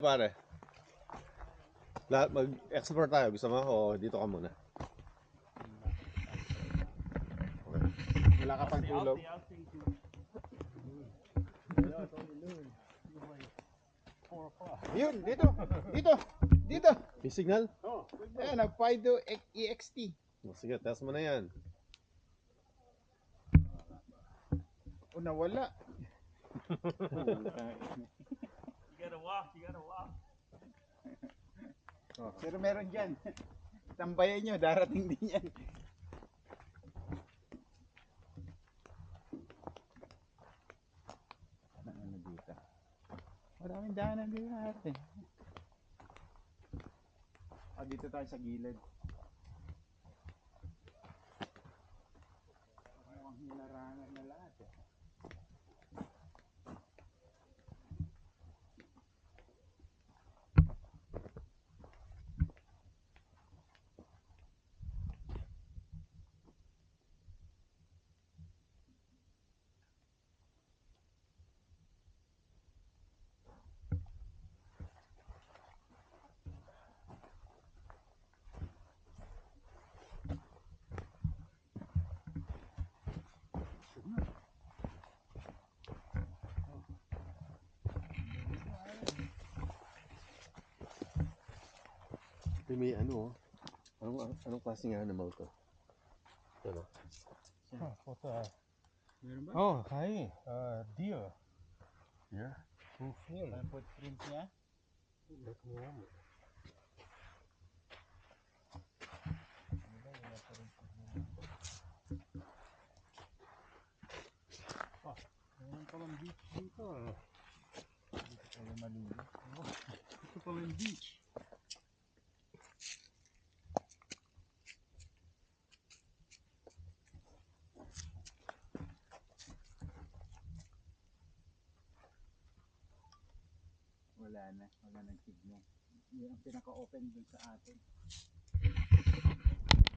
Pare, lahat mag-export tayo. Gusto mo o dito ka muna? Okay. Wala ka pang tulog. Yun, dito. Dito. Dito. May signal? Ayan, nag-Fido EXT. Sige, test mo na yan. O, nawala. You gotta walk. Pero meron dyan. Tambayan nyo, darating din yan. Ano dito? Maraming daanan din natin. Dito tayo sa gilid. Mukhang hilarangan na lahat eh. May ano, anong klaseng animal to? Ano? Meron ba? Oh, hi. Deer. Yeah. Fulfill. Ang footprint niya? Meron palang beach dito. Dito tayo maligo. Ito palang beach. Wala na signal. Yung ang pinaka-open dun sa atin.